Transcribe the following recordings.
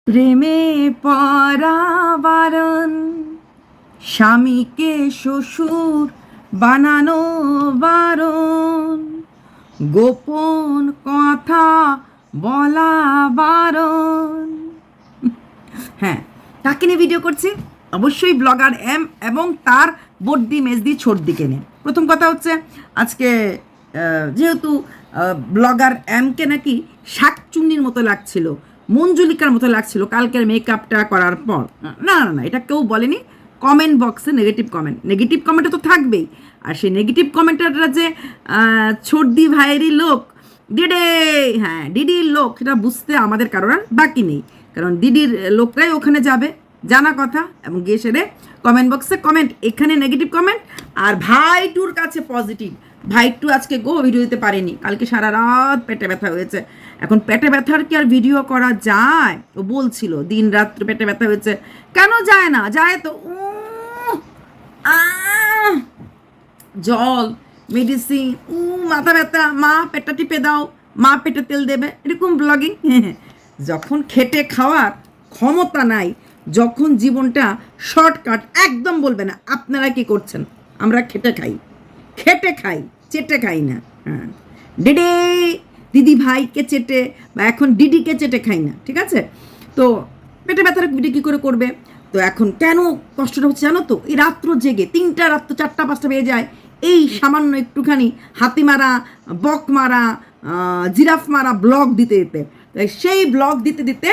প্রেমে পড়া বারণ, স্বামীকে শ্বশুর বানানো বারণ, গোপন কথা বলা বারণ। হ্যাঁ, কাকে নিয়ে ভিডিও করছি? অবশ্যই ব্লগার এম এবং তার বর্দি মেজদি ছোটদিকে নিয়ে। প্রথম কথা হচ্ছে, আজকে যেহেতু ব্লগার এমকে নাকি শাকচুন্নির মতো লাগছিল, মঞ্জুলিকার মতো লাগছিল কালকের মেকআপটা করার পর। না না না, এটা কেউ বলেনি। কমেন্ট বক্সে নেগেটিভ কমেন্টটা তো থাকবেই। আর সেই নেগেটিভ কমেন্টাররা যে ছোটদি ভাইয়েরই লোক, ডিডির লোক, সেটা বুঝতে আমাদের কারোর আর বাকি নেই। কারণ দিদির লোকরাই ওখানে যাবে, জানা কথা, এবং গিয়ে সেরে কমেন্ট বক্সে কমেন্ট, এখানে নেগেটিভ কমেন্ট। আর ভাইটুর কাছে পজিটিভ। ভাইটু আজকে ভিডিও দিতে পারেনি, কালকে সারা রাত পেটে ব্যথা হয়েছে। এখন পেটে ব্যথার কি আর ভিডিও করা যায়? ও বলছিল দিন রাত্রে পেটে ব্যথা হয়েছে। কেন যায় না? যায় তো। জল, মেডিসিন, মাথা ব্যথা, মা পেটটা টিপে দাও, মা পেটে তেল দেবে, এরকম ব্লগিং। যখন খেটে খাওয়ার ক্ষমতা নাই, যখন জীবনটা শর্টকাট, একদম বলবে না আপনারা কি করছেন। আমরা খেটে খাই, চেটে খাই না। হ্যাঁ, দিদি ভাইকে চেটে বা এখন ডিডিকে চেটে খাই না, ঠিক আছে? তো পেটে ব্যথার ভিডিও কী করে করবে? তো এখন কেন কষ্টটা হচ্ছে জানো তো? এই রাত্র জেগে 3টা রাত্র 4টা 5টা বেজে যায় এই সামান্য একটুখানি হাতি মারা, বক মারা, জিরাফ মারা ব্লগ দিতে দিতে। তাই সেই ব্লগ দিতে দিতে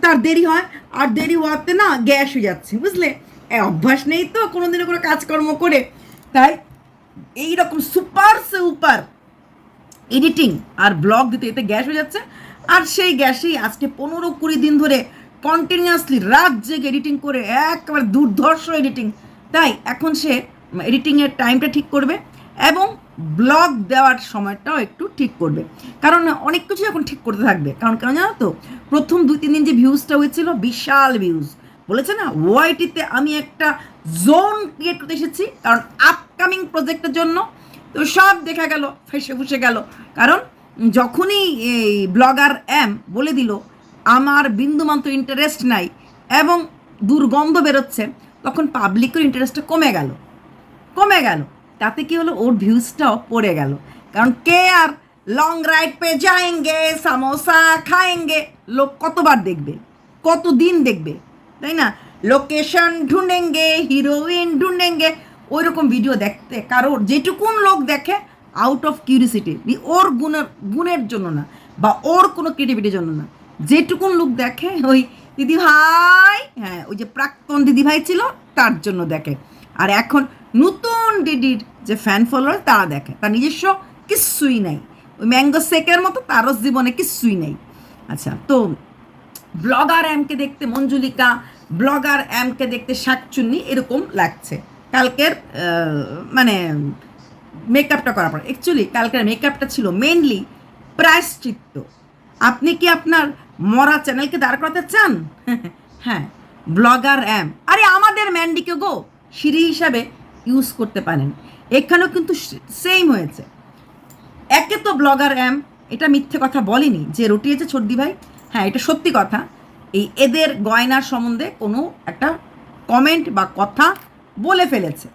তার দেরি হয়, আর দেরি হওয়াতে না গ্যাস হয়ে যাচ্ছে, বুঝলে? অভ্যাস নেই তো কোনোদিনও কোনো কাজকর্ম করে, তাই এইরকম সুপার এডিটিং আর ব্লগ দিতে দিতে গ্যাস হয়ে যাচ্ছে। আর সেই গ্যাসেই আজকে 15-20 দিন ধরে কন্টিনিউয়াসলি রাত জেগে এডিটিং করে, একেবারে দুর্ধর্ষ এডিটিং। তাই এখন সে এডিটিংয়ের টাইমটা ঠিক করবে এবং ব্লগ দেওয়ার সময়টাও একটু ঠিক করবে। কারণ অনেক কিছু এখন ঠিক করতে থাকবে। কারণ কেন জানো তো? প্রথম 2-3 দিন যে ভিউজটা হয়েছিল, বিশাল ভিউজ, বলেছে না ওয়াইটিতে আমি একটা জোন ক্রিয়েট করতে এসেছি, কারণ আপকামিং প্রজেক্টের জন্য। তো সব দেখা গেল, ফেসে ফুসে গেল। কারণ যখনই এই ব্লগার এম বলে দিল আমার বিন্দুমাত্র ইন্টারেস্ট নাই এবং দুর্গন্ধ বেরোচ্ছে, তখন পাবলিকের ইন্টারেস্টটা কমে গেল। তাতে কি হলো? ওর ভিউজটাও পড়ে গেল। কারণ কে আর লং রাইড পে যায়েঙ্গে, সামোসা খায়েঙ্গে, লোক কতবার দেখবে, কতদিন দেখবে, তাই না? লোকেশন ঢুঁড়েঙ্গে, হিরোইন ঢুঁড়েঙ্গে, ওই রকম ভিডিও দেখতে কারোর যেটুকুন লোক দেখে আউট অফ কিউরিসিটি, ওর গুণের জন্য না, বা ওর কোনো ক্রিয়েটিভিটির জন্য না, যেটুকুন লোক দেখে ওই দিদিভাই, হ্যাঁ ওই যে প্রাক্তন দিদিভাই ছিল তার জন্য দেখে। আর এখন নতুন দিদির যে ফ্যান ফলোয়ার তারা দেখে, তার নিজস্ব কিচ্ছুই নাই। ওই ম্যাঙ্গো শেকের মতো তারও জীবনে কিচ্ছুই নেই। আচ্ছা, তো ব্লগার এমকে দেখতে মঞ্জুলিকা, ব্লগার এমকে দেখতে শাকচুন্নি, এরকম লাগছে কালকের মানে মেকআপটা করার পর। অ্যাকচুয়ালি কালকের মেকআপটা ছিল মেনলি প্রায়শ্চিত্ত। আপনি কি আপনার মরা চ্যানেলকে দাঁড় করাতে চান? হ্যাঁ, ব্লগার এম, আরে আমাদের ম্যান্ডিকে সিঁড়ি হিসাবে ইউজ করতে পারেন। এখানেও কিন্তু সেম হয়েছে। একে তো ব্লগার এম এটা মিথ্যে কথা বলেনি যে রটিয়েছে ছোটদি ভাই, হ্যাঁ এটা সত্যি কথা। এদের গয়নার সম্বন্ধে কোনো একটা কমেন্ট বা কথা বলে ফেলেছে,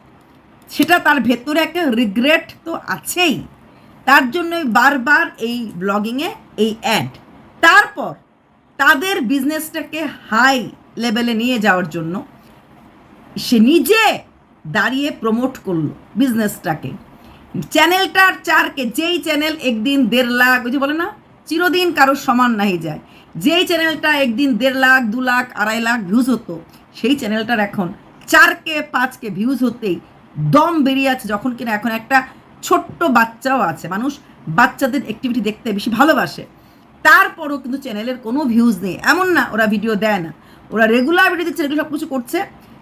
সেটা তার ভেতরে একটা রিগ্রেট তো আছেই। তার জন্যই বারবার এই ব্লগিংয়ে এই অ্যাড। তারপর তাদের বিজনেসটাকে হাই লেভেলে নিয়ে যাওয়ার জন্য সে নিজে দাঁড়িয়ে প্রমোট করলো বিজনেসটাকে, চ্যানেলটার চারকে। যেই চ্যানেল একদিন 1.5 লাখ, ওই যে বলে না চিরদিন কারোর সমান নাহি যায়, যেই চ্যানেলটা একদিন 1.5 লাখ, 2 লাখ, 2.5 লাখ ভিউজ হতো, সেই চ্যানেলটার এখন 4K 5K ভিউজ হতেই দম বেরিয়ে আছে। যখন কিনা এখন একটা ছোট্ট বাচ্চাও আছে, মানুষ বাচ্চাদের অ্যাক্টিভিটি দেখতে বেশি ভালোবাসে, তারপরও কিন্তু চ্যানেলের কোনো ভিউজ নেই। এমন না ওরা ভিডিও দেয় না, ওরা রেগুলার ভিডিও দিচ্ছে, এগুলো সব কিছু করছে,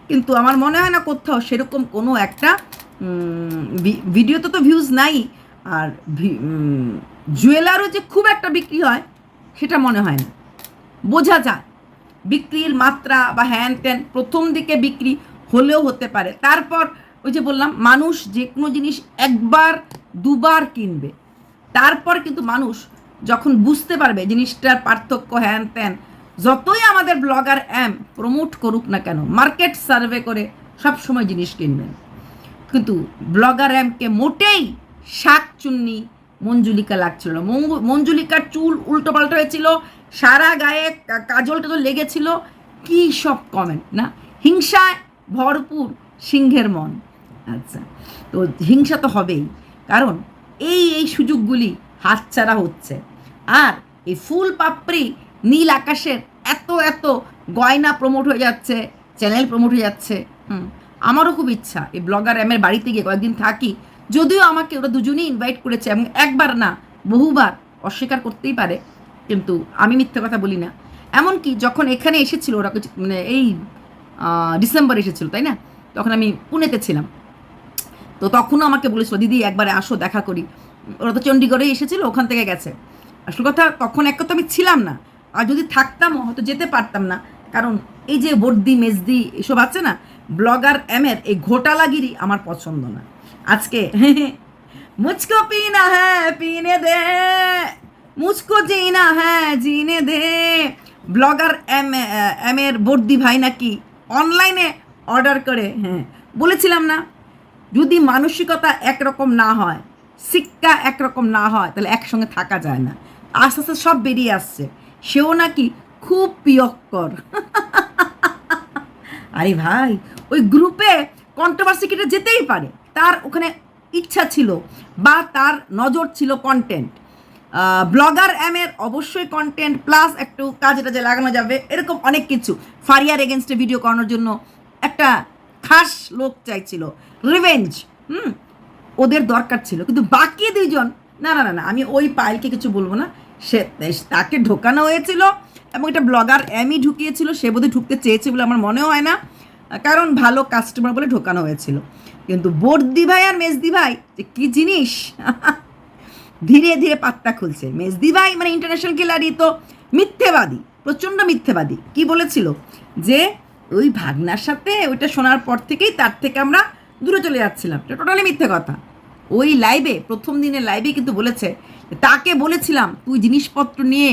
কিন্তু আমার মনে হয় না কোথাও সেরকম কোনো একটা ভিডিওতে তো ভিউজ নাই। আর জুয়েলারও যে খুব একটা বিক্রি হয় সেটা মনে হয় না। বোঝা যায় বিক্রির মাত্রা বা হ্যান ত্যান, প্রথম দিকে বিক্রি হলেও হতে পারে। তারপর ওই যে বললাম, মানুষ যে কোনো জিনিস 1বার 2বার কিনবে, তারপর কিন্তু মানুষ যখন বুঝতে পারবে জিনিসটার পার্থক্য হ্যান ত্যান, যতই আমাদের ব্লগার প্রমোট করুক না কেন, মার্কেট সার্ভে করে সব সময় জিনিস কিনবেন, কিন্তু ব্লগার কে মোটেই শাক চুন্নি মঞ্জুলিকা লাগছিল না। মঞ্জুলিকার চুল উল্টো পাল্টা হয়েছিল, সারা গায়ে কাজল টাজল লেগেছিল, কী সব কমেন্ট না, হিংসায় ভরপুর সিংহের মন। আচ্ছা, তো হিংসা তো হবেই, কারণ এই সুযোগগুলি হাতছাড়া হচ্ছে। আর এই ফুল পাপড়ি নীল আকাশের এত গয়না প্রমোট হয়ে যাচ্ছে, চ্যানেল প্রমোট হয়ে যাচ্ছে। আমারও খুব ইচ্ছা এই ব্লগার এর বাড়িতে গিয়ে কয়েকদিন থাকি, যদিও আমাকে ওরা দুজনেই ইনভাইট করেছে এবং একবার না বহুবার অস্বীকার করতেই পারে, কিন্তু আমি মিথ্যে কথা বলি না। এমনকি যখন এখানে এসেছিল ওরা, মানে এই ডিসেম্বর এসেছিল তাই না, তখন আমি পুনেতে ছিলাম, তো তখনও আমাকে বলেছিল দিদি একবারে আসো দেখা করি। ওরা তো চণ্ডীগড়েই এসেছিলো, ওখান থেকে গেছে। আসল কথা তখন এক কথা আমি ছিলাম না, আর যদি থাকতাম হয়তো যেতে পারতাম না, কারণ এই যে বর্দি মেজদি এসব আছে না, ব্লগার এর এই ঘোটালাগিরি আমার পছন্দ না। আজকে মুঝকো পিনা হ্যাঁ পিনে দে, মুঝকো জিনা হ্যাঁ জিনে দে, ব্লগার এর বর্দি ভাই নাকি অনলাইনে অর্ডার করে। বলেছিলাম না, যদি মানসিকতা একরকম না হয়, শিক্ষা একরকম না হয়, তাহলে একসঙ্গে থাকা যায় না। আস্তে আস্তে সব বেরিয়ে আসছে, সেও নাকি খুব পিয়ক্কর। আরে ভাই, ওই গ্রুপে কন্ট্রোভার্সি কেটে যেতেই পারে, তার ওখানে ইচ্ছা ছিল বা তার নজর ছিল কন্টেন্ট। ব্লগার এর অবশ্যই কন্টেন্ট প্লাস একটু কাজে টাজে লাগানো যাবে, এরকম অনেক কিছু। ফারিয়ার এগেনস্টে ভিডিও করানোর জন্য একটা খাস লোক চাইছিল, রিভেঞ্জ, ওদের দরকার ছিল। কিন্তু বাকি দুইজন না, আমি ওই পাইলকে কিছু বলবো না, সে তাকে ঢোকানো হয়েছিল এবং এটা ব্লগার এমই ঢুকিয়েছিল, সে বোধহয় ঢুকতে চেয়েছে বলে আমার মনে হয় না, কারণ ভালো কাস্টমার বলে ঢোকানো হয়েছিল। কিন্তু বর্দি ভাই আর মেজদি ভাই যে কী জিনিস, ধীরে ধীরে পাত্তা খুলছে। মেজদি ভাই মানে ইন্টারন্যাশনাল খিলাড়ি, তো মিথ্যেবাদী, প্রচণ্ড মিথ্যেবাদী। কি বলেছিল যে ওই ভাগনার সাথে ওইটা শোনার পর থেকেই তার থেকে আমরা দূরে চলে যাচ্ছিলাম, এটা টোটালি মিথ্যে কথা। ওই লাইভে, প্রথম দিনের লাইভে কিন্তু বলেছে, তাকে বলেছিলাম তুই জিনিসপত্র নিয়ে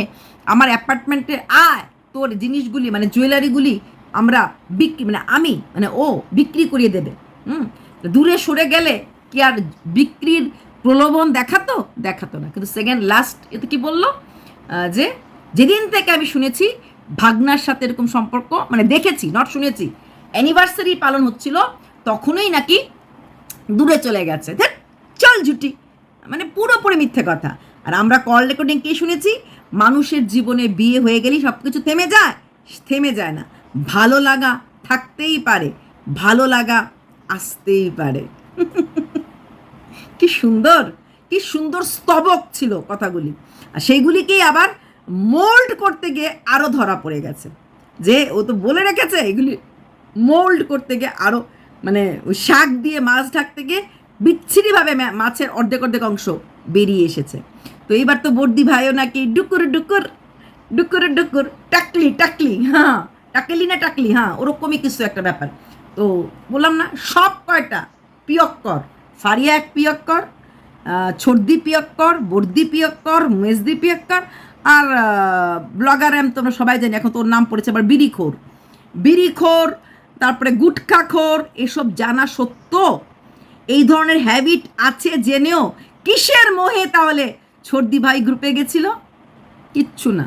আমার অ্যাপার্টমেন্টে আয়, তোর জিনিসগুলি মানে জুয়েলারিগুলি আমরা বিক্রি, মানে আমি মানে ও বিক্রি করিয়ে দেবে। দূরে সরে গেলে কি আর বিক্রির প্রলোভন দেখাতো না। কিন্তু সেকেন্ড লাস্ট এতে কি বললো, যে যেদিন থেকে আমি শুনেছি ভাগনার সাথে এরকম সম্পর্ক, মানে দেখেছি নট শুনেছি, অ্যানিভার্সারি পালন হচ্ছিল তখনই নাকি দূরে চলে গেছে। চল ঝুটি, মানে পুরোপুরি মিথ্যে কথা। আর আমরা কল রেকর্ডিং কে শুনেছি, মানুষের জীবনে বিয়ে হয়ে গেলেই সব কিছু থেমে যায় না। ভালো লাগা থাকতেই পারে, ভালো লাগা আসতেই পারে। কি সুন্দর স্তবক ছিল কথাগুলি, আর সেইগুলিকেই আবার মোল্ড করতে গিয়ে আরও ধরা পড়ে গেছে। যে ও তো বলে রেখেছে এগুলি মোল্ড করতে গিয়ে আরও, মানে ওই শাক দিয়ে মাছ ঢাকতে গিয়ে বিচ্ছিরিভাবে মাছের অর্ধেক অংশ বেরিয়ে এসেছে। তো এইবার তো বর্দি ভাইও নাকি ডুকুর টাকলি, টাকলি, ওরকমই কিছু একটা ব্যাপার। তো বললাম না, সব কয়টা পিয়ক্কর, ফারিয়া এক পিয়ক্কর, ছোটদি পিয়ক্কর, বর্দি পিয়ক্কর, মেজদি পিয়ক্কর, আর ব্লগার তোমরা সবাই জানি এখন তোর নাম পড়েছে আবার বিড়িখোর, তারপরে গুটখাখোর। এসব জানা সত্য এই ধরনের হ্যাবিট আছে জেনেও কিসের মোহে তাহলে ছোটদি ভাই গ্রুপে গেছিল? কিচ্ছু না,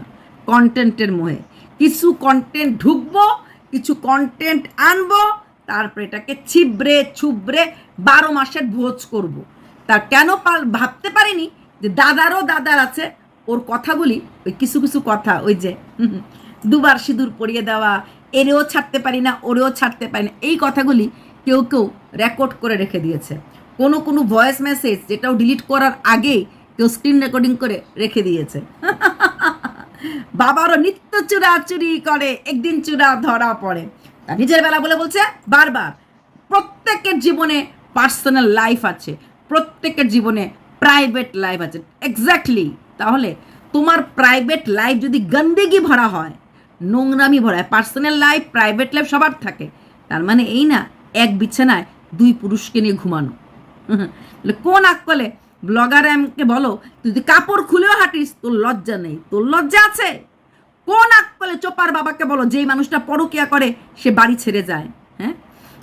কন্টেন্টের মোহে। কিছু কন্টেন্ট ঢুকবো, কিছু কন্টেন্ট আনবো, তারপরে এটাকে ছিবড়ে 12 মাসের ভোজ করব। তার কেন ভাবতে পারিনি যে দাদার আছে, ওর কথাগুলি ওই কিছু কথা, ওই যে দুবার সিঁদুর পরিয়ে দেওয়া, এরেও ছাড়তে পারি না ওরেও ছাড়তে পারি না, এই কথাগুলি কেউ রেকর্ড করে রেখে দিয়েছে। কোনো ভয়েস মেসেজ যেটাও ডিলিট করার আগেই কেউ স্ক্রিন রেকর্ডিং করে রেখে দিয়েছে। বাবারও নিত্য চুরি করে, একদিন চূড়া ধরা পড়ে। তার নিজের বেলা বলছে বারবার, প্রত্যেকের জীবনে পার্সোনাল লাইফ আছে, প্রত্যেকের জীবনে প্রাইভেট লাইফ আছে। এক্স্যাক্টলি, তাহলে তোমার প্রাইভেট লাইফ যদি গন্দেগি ভরা হয়, নোংরামি ভরা হয়, পার্সোনাল লাইফ প্রাইভেট লাইফ সবার থাকে, তার মানে এই না এক বিছানায় 2 পুরুষকে নিয়ে ঘুমানো। কোন আকলে ব্লগার কে বলো, তুই যদি কাপড় খুলেও হাঁটিস তোর লজ্জা নেই? তোর লজ্জা আছে? কোন আকলে চোপার বাবাকে বলো যেই মানুষটা পরকিয়া করে সে বাড়ি ছেড়ে যায়? হ্যাঁ,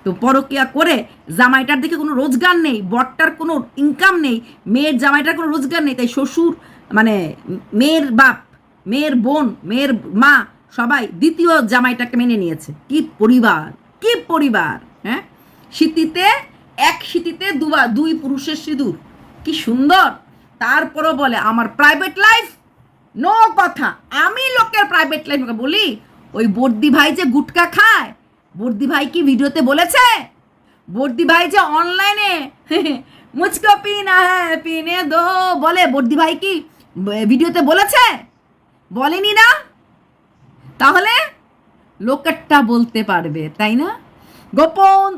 তো পরকিয়া করে জামাইটার দিকে কোনো রোজগার নেই, বরটার কোনো ইনকাম নেই, মেয়ের জামাইটার কোনো রোজগার নেই, তাই শ্বশুর মানে মেয়ের বাপ, মেয়ের বোন, মেয়ের মা সবাই দ্বিতীয় জামাইটাকে মেনে নিয়েছে। কি পরিবার, কি পরিবার! হ্যাঁ, শীতিতে এক শীতিতে দুই পুরুষের সিঁদুর, কি সুন্দর। তারপরও বলে আমার প্রাইভেট লাইফ, নো কথা। আমি লোকের প্রাইভেট লাইফ বলি? ওই বর্দি ভাই যে গুটকা খায়, বর্দি ভাই কি ভিডিওতে বলেছে? বর্দি ভাই যে অনলাইনে মুচকো পিনা হ্যাঁ পিনে দো বলে, বর্দি ভাই কি ভিডিওতে বলেছে? বলেনি না? তাহলে লোকেরটা বলতে পারবে, তাই না? গোপন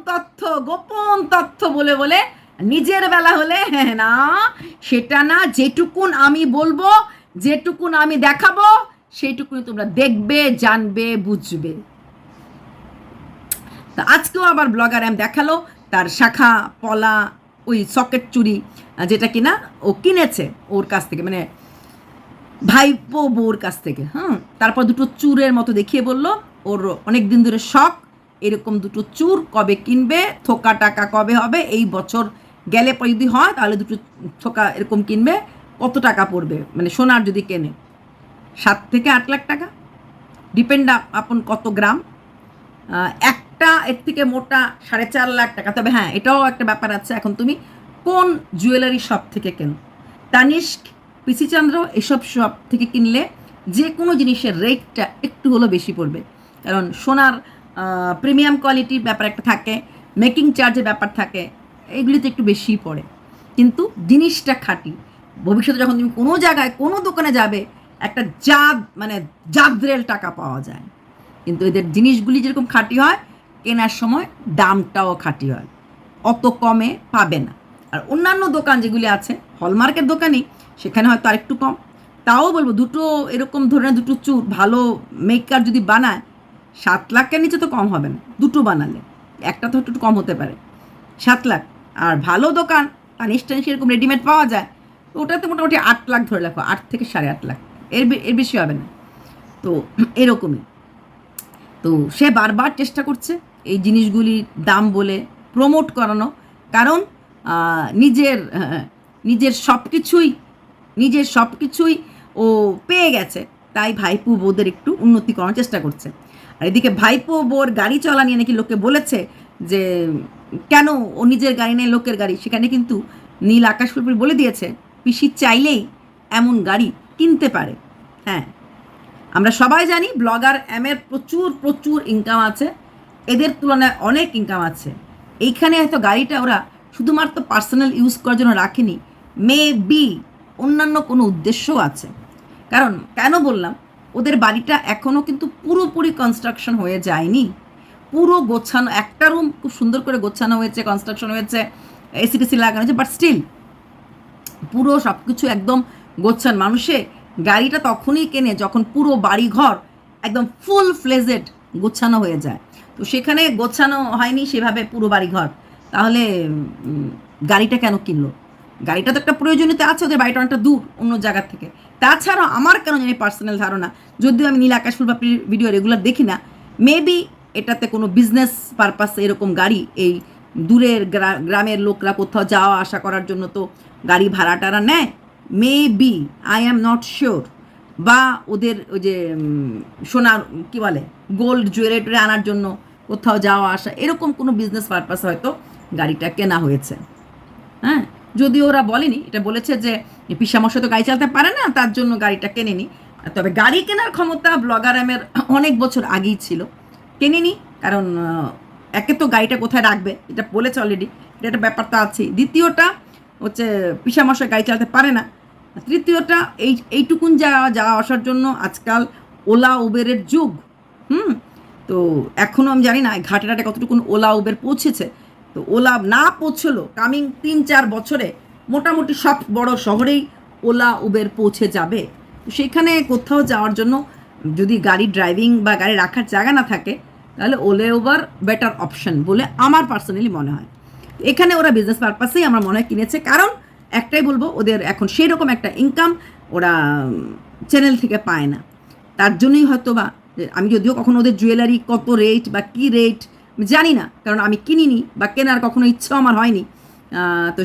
তথ্য বলে বলে নিজের বেলা হলে না, সেটা না, যেটুকুন আমি বলবো, যেটুকুন আমি দেখাবো, সেইটুকুনি তোমরা দেখবে, জানবে, বুঝবে। তা আজকেও আবার ব্লগার দেখালো তার শাখা পলা ওই সকেট চুড়ি, যেটা কিনা ও কিনেছে ওর কাছ থেকে, মানে ভাইপো বউর কাছ থেকে। তারপর দুটো চুরের মতো দেখিয়ে বলল ওর অনেক দিন ধরে শখ, এরকম দুটো চুর কবে কিনবে, থোকা টাকা কবে হবে, এই বছর গেলে পরে যদি হয় তাহলে দুটো থোকা এরকম কিনবে। কত টাকা পড়বে, মানে সোনার যদি কেনে 7 থেকে 8 লাখ টাকা, ডিপেন্ড আপন কত গ্রাম। একটা এর থেকে মোটা 4.5 লাখ টাকা। তবে হ্যাঁ, এটাও একটা ব্যাপার আছে, এখন তুমি কোন জুয়েলারি শপ থেকে কেনো। তানিষ্ক, পিসি চন্দ্র, এসব শপ থেকে কিনলে যে কোনো জিনিসের রেটটা একটু হলো বেশি পড়বে, কারণ সোনার প্রিমিয়াম কোয়ালিটির ব্যাপার একটা থাকে, মেকিং চার্জের ব্যাপার থাকে, এগুলিতে একটু বেশিই পড়ে, কিন্তু জিনিসটা খাঁটি। ভবিষ্যতে যখন তুমি কোনো জায়গায় কোনো দোকানে যাবে, একটা মানে জাদ্রেল টাকা পাওয়া যায়। কিন্তু এদের জিনিসগুলি যেরকম খাঁটি হয়, কেনার সময় দামটাও খাঁটি হয়, অত কমে পাবে না। আর অন্যান্য দোকান যেগুলি আছে হলমার্কের দোকানই, সেখানে হয়তো আরেকটু কম। তাও বলবো দুটো এরকম ধরনের দুটো চুর ভালো মেকার যদি বানায়, 7 লাখের নিচে তো কম হবে না। দুটো বানালে একটা তো একটু কম হতে পারে, 7 লাখ। আর ভালো দোকান টানিস এরকম রেডিমেড পাওয়া যায়, তো ওটাতে মোটামুটি 8 লাখ ধরে রাখো, 8 থেকে 8.5 লাখ, এর বেশি হবে না। তো এরকমই। তো সে বারবার চেষ্টা করছে এই জিনিসগুলির দাম বলে প্রমোট করানো, কারণ নিজের সব কিছুই ও পেয়ে গেছে, তাই ভাইপো বউদের একটু উন্নতি করার চেষ্টা করছে। আর এদিকে ভাইপো বউর গাড়ি চলা নিয়ে নাকি লোকে বলেছে যে কেন ও নিজের গাড়ি নেই, লোকের গাড়ি। সেখানে কিন্তু নীল আকাশ ফুলপুরি বলে দিয়েছে পিসি চাইলেই এমন গাড়ি কিনতে পারে। হ্যাঁ, আমরা সবাই জানি ব্লগার এর প্রচুর ইনকাম আছে, এদের তুলনায় অনেক ইনকাম আছে। এইখানে হয়তো গাড়িটা ওরা শুধুমাত্র পার্সোনাল ইউজ করার জন্য রাখেনি, মেবি অন্যান্য কোনো উদ্দেশ্যও আছে। কারণ কেন বললাম, ওদের বাড়িটা এখনও কিন্তু পুরোপুরি কনস্ট্রাকশন হয়ে যায়নি, পুরো গোছানো, একটা রুম খুব সুন্দর করে গোছানো হয়েছে, কনস্ট্রাকশন হয়েছে, এসি লাগানো হয়েছে, বাট স্টিল পুরো সব কিছু একদম গোছান। মানুষে গাড়িটা তখনই কেনে যখন পুরো বাড়িঘর একদম ফুল ফ্লেজেড গোছানো হয়ে যায়। তো সেখানে গোছানো হয়নি সেভাবে পুরো বাড়িঘর, তাহলে গাড়িটা কেন কিনলো? গাড়িটা তো একটা প্রয়োজনীয়তা আছে, ওদের বাড়িটা অনেকটা দূর অন্য জায়গার থেকে। তাছাড়াও আমার কেন জানি পার্সোনাল ধারণা, যদিও আমি নীল আকাশ ফুলপাপড়ির ভিডিও রেগুলার দেখি না, মেবি এটাতে কোনো বিজনেস পারপাসে এরকম গাড়ি, এই দূরের গ্রামের লোকরা কোথাও যাওয়া আসা করার জন্য তো গাড়ি ভাড়া টাড়া নেয়, maybe, I am not sure. বা ওদের ওই যে সোনার কী বলে গোল্ড জুয়েলারি আনার জন্য কোথাও যাওয়া আসা, এরকম কোনো বিজনেস পারপাস হয়তো গাড়িটা কেনা হয়েছে। হ্যাঁ, যদিও ওরা বলেনি, এটা বলেছে যে পিসামশাই তো গাড়ি চালাতে পারে না, তার জন্য গাড়িটা কেনেনি। তবে গাড়ি কেনার ক্ষমতা ব্লগার এর অনেক বছর আগেই ছিল, কেনেনি। কারণ একে তো গাড়িটা কোথায় রাখবে এটা বলেছে অলরেডি, এটা একটা ব্যাপার তো আছে। দ্বিতীয়টা হচ্ছে পিসামশাই গাড়ি চালাতে পারে না। তৃতীয়টা এইটুকুন যাওয়া আসার জন্য আজকাল ওলা উবেরের যুগ। তো এখনও আমি জানি না ঘাটে কতটুকুন ওলা উবের পৌঁছেছে। তো ওলা না পৌঁছলো, কামিং 3-4 বছরে মোটামুটি সব বড় শহরেই ওলা উবের পৌঁছে যাবে। তো সেখানে কোথাও যাওয়ার জন্য যদি গাড়ি ড্রাইভিং বা গাড়ি রাখার জায়গা না থাকে, তাহলে ওলা উবার বেটার অপশন বলে আমার পার্সোনালি মনে হয়। এখানে ওরা বিজনেস পারপাসেই আমার মনে হয় কিনেছে, কারণ একটাই বলবো, ওদের এখন সেই রকম একটা ইনকাম ওরা চ্যানেল থেকে পায় না। তার জন্যই হয়তো বা আমি যদিও কখনো ওদের জুয়েলারি কত রেট বা কী রেট জানি না, কারণ আমি কিনিনি বা কেনার কখনো ইচ্ছাও আমার হয়নি। তো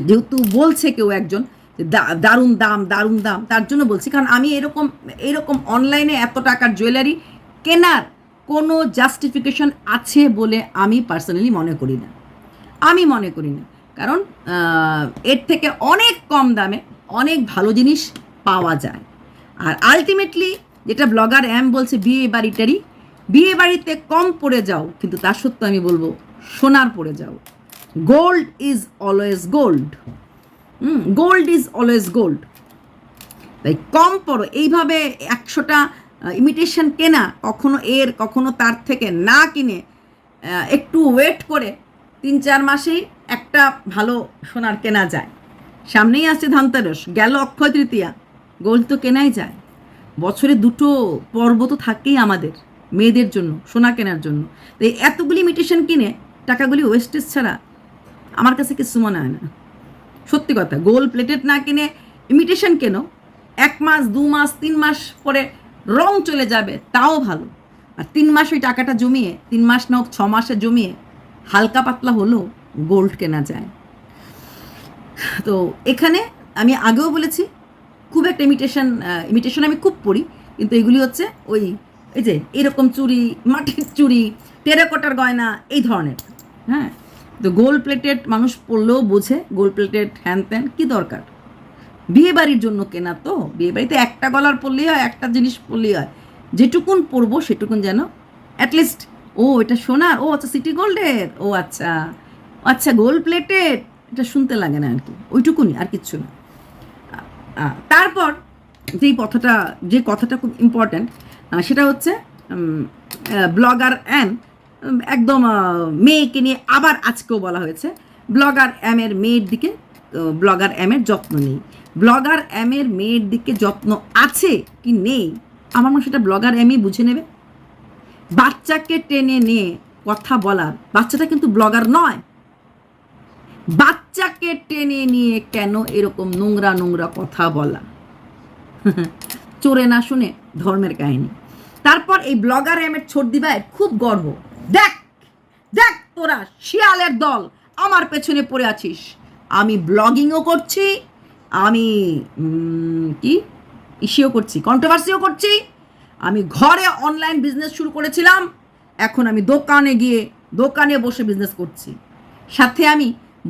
যেহেতু বলছে কেউ একজন যে দারুণ দাম দারুণ দাম, তার জন্য বলছি, কারণ আমি এরকম অনলাইনে এত টাকার জুয়েলারি কেনার কোনো জাস্টিফিকেশন আছে বলে আমি পার্সোনালি মনে করি না। কারণ এর থেকে অনেক কম দামে অনেক ভালো জিনিস পাওয়া যায়। আর আলটিমেটলি যেটা ব্লগার বলছে, বিয়ে বাড়িতে কম পড়ে যাও, কিন্তু তা সত্ত্বেও আমি বলবো সোনার পড়ে যাও। Gold is always gold. Gold is always gold. তাই কম পড়ো, এইভাবে 100টা ইমিটেশন কেনা কখনো তার থেকে না কিনে একটু ওয়েট করে 3-4 মাসেই একটা ভালো সোনার কেনা যায়। সামনেই আসছে ধনতেরস, গেল অক্ষয় তৃতীয়া, গোল্ড তো কেনাই যায়। বছরে 2টো পর্ব তো থাকেই আমাদের মেয়েদের জন্য সোনা কেনার জন্য। তো এতগুলি ইমিটেশন কিনে টাকাগুলি ওয়েস্টেজ ছাড়া আমার কাছে কিছু মনে হয় না। সত্যি কথা, গোল্ড প্লেটেড না কিনে ইমিটেশন কেনো, 1 মাস 2 মাস 3 মাস পরে রং চলে যাবে, তাও ভালো। আর 3 মাস ওই টাকাটা জমিয়ে, 3 মাস না হোক 6 মাসে জমিয়ে হালকা পাতলা হলেও গোল্ড কেনা যায়। তো এখানে আমি আগেও বলেছি, খুব একটা ইমিটেশন আমি খুব পড়ি, কিন্তু এগুলি হচ্ছে এই যে এরকম চুড়ি, মাটির চুড়ি, টেরাকোটার গয়না, এই ধরনের। হ্যাঁ, তো গোল্ড প্লেটেড মানুষ পড়লেও বোঝে, গোল্ড প্লেটেড হ্যান ত্যান কী দরকার? বিয়ে বাড়ির জন্য কেনা তো, বিয়ে বাড়িতে একটা গলার পরলেই হয়, একটা জিনিস পরলেই হয়, যেটুকুন পরবো সেটুকুন যেন অ্যাটলিস্ট, এটা সোনার, আচ্ছা সিটি গোল্ডের, আচ্ছা গোল্ড প্লেটেড, এটা শুনতে লাগে না আর কি, ওইটুকুনি, আর কিচ্ছু না। তারপর যে কথাটা খুব ইম্পর্ট্যান্ট, সেটা হচ্ছে ব্লগার একদম মেয়েকে নিয়ে আবার আজকেও বলা হয়েছে ব্লগার মেয়ের দিকে ব্লগার যত্ন নেই। ব্লগার মেয়ের দিকে যত্ন আছে কি নেই, আমার মনে হয় সেটা ব্লগার বুঝে নেবে। বাচ্চাকে টেনে নিয়ে কথা বলার, বাচ্চাটা কিন্তু ব্লগার নয়, বাচ্চাকে টেনে নিয়ে কেন এরকম নোংরা কথা বলা? চোরে না শুনে ধর্মের কাহিনী। তারপর এই ব্লগার ছোট দিবায় খুব গর্ব, দেখ তোরা শিয়ালের দল আমার পেছনে পড়ে আছিস, আমি ব্লগিংও করছি, আমি করছি, কন্ট্রোভার্সিও করছি, আমি ঘরে অনলাইন বিজনেস শুরু করেছিলাম, এখন আমি দোকানে বসে বিজনেস করছি, সাথে আমি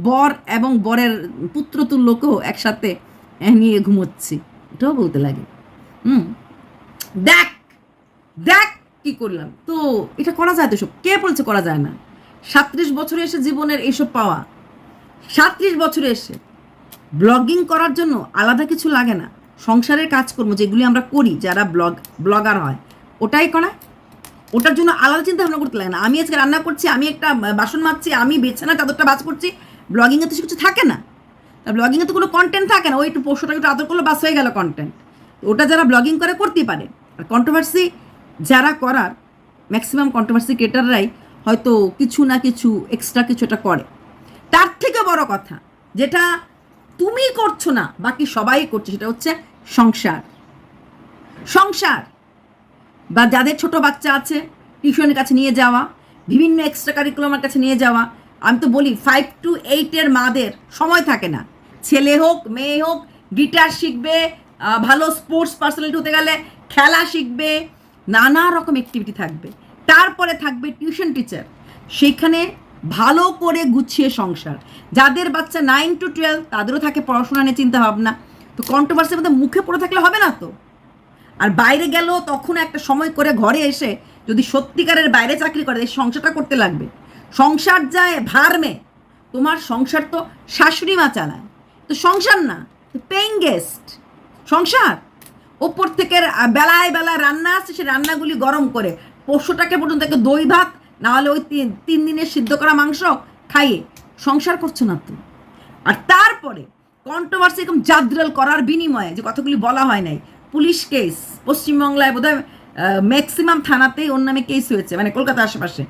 বর এবং বরের পুত্রতুল্যকেও একসাথে নিয়ে ঘুমোচ্ছি, এটাও বলতে লাগে। দেখ কি করলাম। তো এটা করা যায় তো? সব কে বলছে করা যায় না? 37 বছরে এসে জীবনের এইসব পাওয়া, 37 বছরে এসে ব্লগিং করার জন্য আলাদা কিছু লাগে না। সংসারের কাজকর্ম যেগুলি আমরা করি, যারা ব্লগার হয়, ওটাই করা, ওটার জন্য আলাদা চিন্তা ভাবনা করতে লাগে না। আমি আজকে রান্না করছি, আমি একটা বাসন মাজছি, আমি বিছানা চাদরটা বাজ করছি, ব্লগিংয়ে তো কিছু থাকে না। ব্লগিংয়ে তো কোনো কন্টেন্ট থাকে না, ওই একটু পোস্টটাকে একটু আদর করলো, বাস হয়ে গেল কন্টেন্ট। ওটা যারা ব্লগিং করে করতেই পারে। আর কন্ট্রোভার্সি যারা করার, ম্যাক্সিমাম কন্ট্রোভার্সি ক্রিয়েটাররাই হয়তো কিছু না কিছু এক্সট্রা কিছুটা করে। তার থেকে বড় কথা যেটা তুমি করছো না, বাকি সবাই করছে, সেটা হচ্ছে সংসার। বা যাদের ছোট বাচ্চা আছে, টিউশনের কাছে নিয়ে যাওয়া, বিভিন্ন এক্সট্রা কারিকুলামের কাছে নিয়ে যাওয়া। আমি তো বলি 5 to 8 মাদের সময় থাকে না, ছেলে হোক মেয়ে হোক, গিটার শিখবে, ভালো স্পোর্টস পার্সোনালিটি হতে গেলে খেলা শিখবে, নানা রকম অ্যাক্টিভিটি থাকবে। তারপরে থাকবে টিউশন টিচার, সেইখানে ভালো করে গুছিয়ে সংসার। যাদের বাচ্চা 9 to 12, তাদেরও থাকে পড়াশোনা নিয়ে চিন্তা ভাবনা। তো কন্ট্রোভার্সির মধ্যে মুখে পড়ে থাকলে হবে না তো। আর বাইরে গেলেও তখন একটা সময় করে ঘরে এসে যদি সত্যিকারের বাইরে চাকরি করে, এই সংসারটা করতে লাগবে। সংসার যায় ভার্মে, তোমার সংসার তো শাশুড়ি মা চালায়, তো সংসার না, পেইং গেস্ট সংসার। ওপর থেকে বেলায় রান্না আসছে, সে রান্নাগুলি গরম করে 500 টাকা পর্যন্ত একটা দই ভাত, নাহলে ওই 3 দিনের সিদ্ধ করা মাংস খাইয়ে সংসার করছো না তো। আর তারপরে কন্ট্রোভার্সি এরকম জাদ্রাল করার বিনিময়ে যে কথাগুলি বলা হয় নাই, পুলিশ কেস পশ্চিমবাংলায় বোধহয় ম্যাক্সিমাম থানাতেই ওর নামে কেস হয়েছে, মানে কলকাতার আশেপাশে।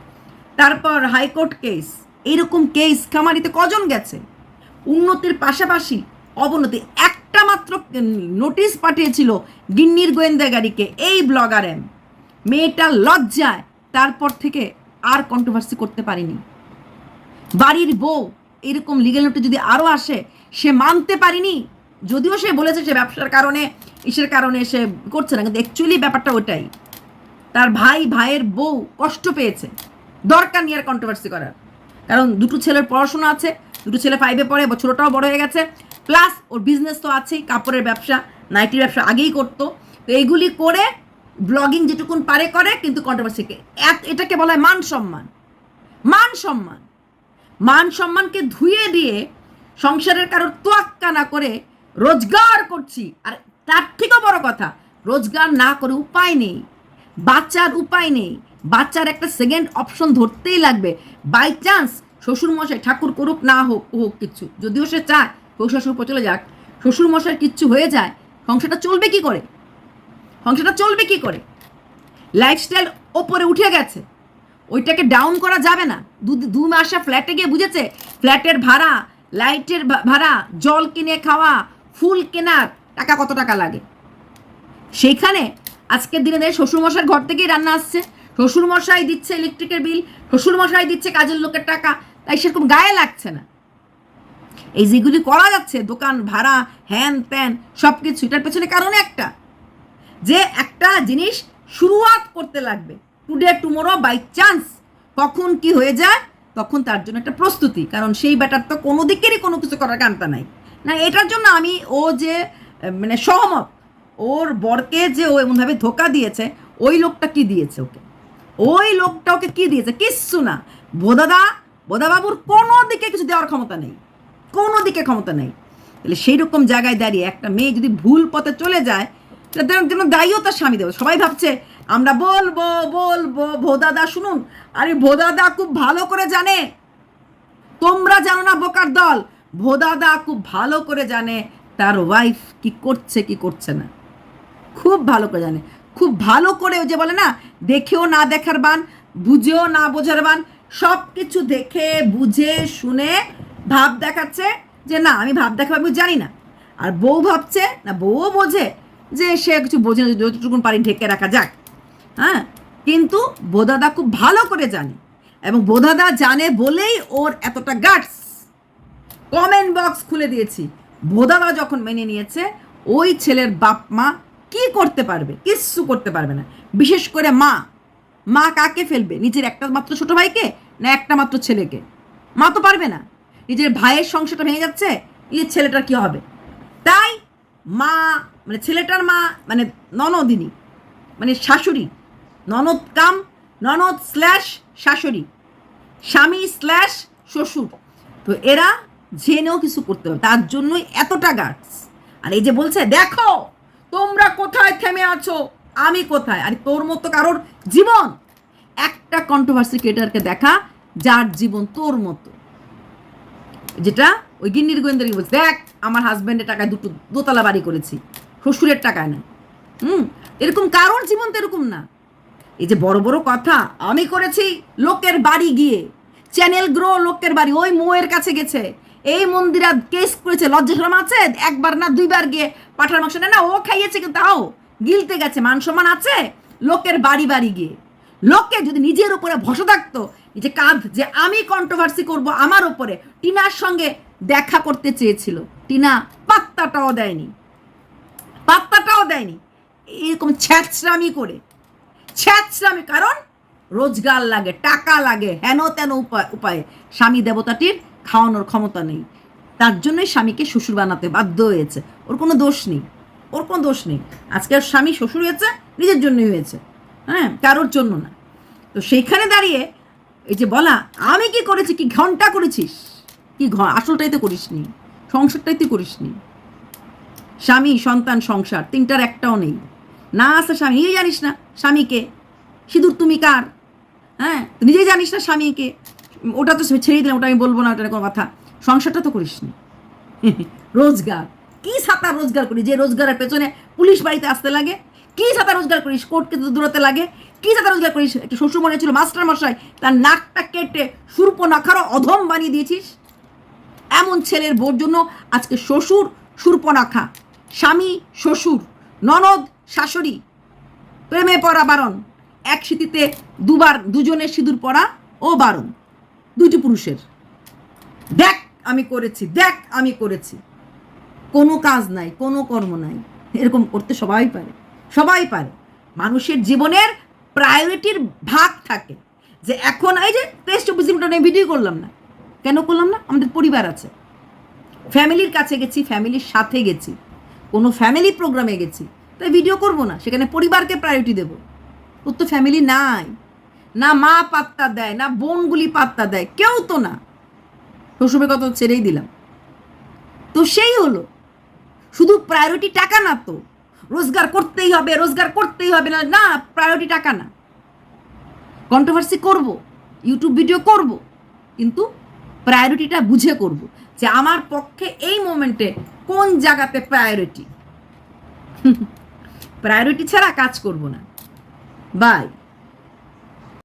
তারপর হাইকোর্ট কেস, এইরকম কেস খামারিতে কজন গেছে? উন্নতির পাশাপাশি অবনতি। একটা মাত্র নোটিশ পাঠিয়েছিল গিন্নির গোয়েন্দাগারিকে এই ব্লগার এম। মেয়েটা লজ্জায় তারপর থেকে আর কন্ট্রোভার্সি করতে পারেনি। বাড়ির বউ এরকম লিগেল নোটিশ যদি আরও আসে, সে মানতে পারিনি। যদিও সে বলেছে সে ব্যবসার কারণে ইসের কারণে সে করছে না, কিন্তু অ্যাকচুয়ালি ব্যাপারটা ওটাই। তার ভাইয়ের বউ কষ্ট পেয়েছে, দরকার নিয়ে আর কন্ট্রোভার্সি করার। কারণ দুটো ছেলের পড়াশোনা আছে, দুটো ছেলে 5-এ পড়ে, ছোটোটাও বড় হয়ে গেছে, প্লাস ওর বিজনেস তো আছেই, কাপড়ের ব্যবসা, নাইটির ব্যবসা আগেই করতো। তো এইগুলি করে ব্লগিং যেটুকুন পারে করে, কিন্তু কন্ট্রোভার্সিকে এটাকে বলা হয় মান সম্মান। মান সম্মানকে ধুয়ে দিয়ে সংসারের কারোর তোয়াক্কা না করে রোজগার করছি। আর তার থেকেও বড় কথা, রোজগার না করে উপায় নেই, বাচ্চার উপায় নেই, বাচ্চার একটা সেকেন্ড অপশন ধরতেই লাগবে। বাই চান্স শ্বশুরমশাই, ঠাকুর করুক না হোক কিচ্ছু, যদিও সে চায় শ্বশুর চলে যাক, শ্বশুরমশাই কিচ্ছু হয়ে যায়, সংসারটা চলবে কি করে? লাইফস্টাইল ওপরে উঠে গেছে, ওইটাকে ডাউন করা যাবে না। 2 মাসে ফ্ল্যাটে গিয়ে বুঝেছে ফ্ল্যাটের ভাড়া, লাইটের ভাড়া, জল কিনে খাওয়া, ফুল কেনার টাকা কত টাকা লাগে। সেইখানে আজকের দিনে শ্বশুরমশাই ঘর থেকেই রান্না আসছে, শ্বশুরমশাই দিচ্ছে ইলেকট্রিকের বিল, শ্বশুরমশাই দিচ্ছে কাজের লোকের টাকা, তাই সেরকম গায়ে লাগছে না। এই যেগুলি করা যাচ্ছে, দোকান ভাড়া, হ্যান ত্যান সব কিছু, এটার পেছনে কারণ একটা জিনিস শুরুয়াত করতে লাগবে। টুডে টুমোরো বাই চান্স কখন কি হয়ে যায়, তখন তার জন্য একটা প্রস্তুতি। কারণ সেই ব্যাটার তো কোনো দিকেরই কোনো কিছু করার কান্তা নাই না। এটার জন্য আমি যে মানে সহমত, ওর বরকে যে ও এমনভাবে ধোকা দিয়েছে, ওই লোকটা কি দিয়েছে ওকে কি দিয়েছে? কিচ্ছু না। বোদাবাবুর কোনো দিকে কিছু দেওয়ার ক্ষমতা নেই, তাহলে সেই রকম জায়গায় দাঁড়িয়ে একটা মেয়ে যদি ভুল পথে চলে যায়, তার জন্য দায়ীও তার স্বামী দেবে। সবাই ভাবছে আমরা বলবো ভোদাদা শুনুন, আরে ভোদাদা খুব ভালো করে জানে, তোমরা জানো না বোকার দল, ভোদাদা খুব ভালো করে জানে তার ওয়াইফ কি করছে না, খুব ভালো করে জানে। খুব ভালো করে, যে বলে না, দেখেও না দেখার বান, বুঝেও না বোঝার বান, সব কিছু দেখে বুঝে শুনে ভাব দেখাচ্ছে যে না আমি ভাব দেখাবো জানি না। আর বউ ভাবছে না, বউও বোঝে যে সে কিছু বোঝে না, যতটুকুন পারি ঢেকে রাখা যাক। হ্যাঁ, কিন্তু বোদাদা খুব ভালো করে জানে, এবং বোদাদা জানে বলেই ওর এতটা গাটস। কমেন্ট বক্স খুলে দিয়েছি, বোদাদা যখন মেনে নিয়েছে, ওই ছেলের বাপ মা কি করতে পারবে? কিচ্ছু করতে পারবে না। বিশেষ করে মা কাকে ফেলবে? নিজের একটা মাত্র ছোট ভাইকে না একটা মাত্র ছেলেকে? মা তো পারবে না। নিজের ভাইয়ের সংসারটা ভেঙে যাচ্ছে, এই ছেলেটার কি হবে? তাই মা মানে ছেলেটার মা মানে ননদিনী, মানে শাশুড়ি, ননদ স্ল্যাশ শাশুড়ি, স্বামী স্ল্যাশ শ্বশুর। তো এরা জেনেও কিছু করতে হবে, তার জন্যই এতটা গার্ডস। আর এই যে বলছে দেখো তোমরা কোথায় থেমে আছো, আমি কোথায়। আর তোর মতো কারোর জীবন, একটা কন্ট্রোভার্সি ক্রিয়েটারকে দেখা যার জীবন তোর মতো, যেটা ওই গিন্নির গোয়েন্দারি বলছে, দেখ আমার হাজব্যান্ডের টাকায় 2 দোতলা বাড়ি করেছি, শ্বশুরের টাকায় না। এরকম কারোর জীবন তো এরকম না। এই যে বড় বড় কথা আমি করেছি লোকের বাড়ি গিয়ে, চ্যানেল গ্রো লোকের বাড়ি, ওই মোয়ের কাছে গেছে, এই মন্দিরা কেস করেছে, লজ্জা শরম আছে? 1বার না 2বার গিয়ে পাঠার মাংস না ও খাইয়েছে, কিন্তু তাও গিলতে গেছে, মান সম্মান আছে? লোকের বাড়ি গিয়ে। লোকে যদি নিজের উপরে ভরসা থাকতো, যে কাঁধ যে আমি কন্ট্রোভার্সি করব আমার উপরে, টিনার সঙ্গে দেখা করতে চেয়েছিল, টিনা পাত্তাটাও দেয়নি। এরকম ছ্যাঁচড়ামি করে, কারণ রোজগার লাগে, টাকা লাগে, হেন তেন উপায়ে স্বামী দেবতাটির খাওয়ানোর ক্ষমতা নেই। তার জন্যই স্বামীকে শ্বশুর বানাতে বাধ্য হয়েছে। ওর কোনো দোষ নেই। আজকে আর স্বামী শ্বশুর হয়েছে নিজের জন্যই হয়েছে, হ্যাঁ, কারোর জন্য না। তো সেইখানে দাঁড়িয়ে এই যে বলা আমি কি করেছি, কি ঘন্টা করেছিস, কি আসলটাই তো করিসনি, সংসারটাই তো করিসনি। স্বামী সন্তান সংসার 3টার একটাও নেই না আছে। স্বামী নিজেই জানিস না স্বামীকে, সিঁদুর তুমি কার? হ্যাঁ, নিজেই জানিস না স্বামীকে। ওটা তো ছেড়ে দিলাম, ওটা আমি বলবো না, ওটা কোনো কথা। সংসারটা তো করিসনি। রোজগার কি সাতা রোজগার করিস, যে রোজগারের পেছনে পুলিশ বাড়িতে আসতে লাগে? কি সাতা রোজগার করিস, কোর্টকে দূরতে লাগে? কি সাতা রোজগার করিস? একটা শ্বশুর মনে ছিল মাস্টার মশাই, তার নাকটা কেটে সুরপনাখারও অধম বানিয়ে দিয়েছিস। এমন ছেলের বোর জন্য আজকে শ্বশুর শূর্পণখা, স্বামী শ্বশুর, ননদ শাশুড়ি, প্রেমে পড়া বারণ, এক স্মৃতিতে দুজনের সিঁদুর পরা ও বারণ, দুইটি পুরুষের। দেখ আমি করেছি, দেখ আমি করেছি, কোনো কাজ নাই, কোনো কর্ম নাই। এরকম করতে সবাই পারে, সবাই পারে। মানুষের জীবনের প্রায়োরিটির ভাগ থাকে, যে এখন এই যে 23-24 মিনিট আমি ভিডিও করলাম না, কেন করলাম না? আমাদের পরিবার আছে, ফ্যামিলির কাছে গেছি, ফ্যামিলির সাথে গেছি, কোনো ফ্যামিলি প্রোগ্রামে গেছি, তাই ভিডিও করব না, সেখানে পরিবারকে প্রায়োরিটি দেব। ওর তো ফ্যামিলি নাই, না মা পাত্তা দেয়, না বোনগুলি পাত্তা দেয়, কেউ তো না। শ্বশুরের কথা ছেড়েই দিলাম। তো সেই হলো, শুধু প্রায়োরিটি টাকা না, তো রোজগার করতেই হবে, রোজগার করতেই হবে, না না, প্রায়োরিটি টাকা না। কন্ট্রোভার্সি করব, ইউটিউব ভিডিও করব, কিন্তু প্রায়োরিটিটা বুঝে করব, যে আমার পক্ষে এই মোমেন্টে কোন জায়গাতে প্রায়োরিটি। প্রায়োরিটি ছাড়া কাজ করব না। বাই।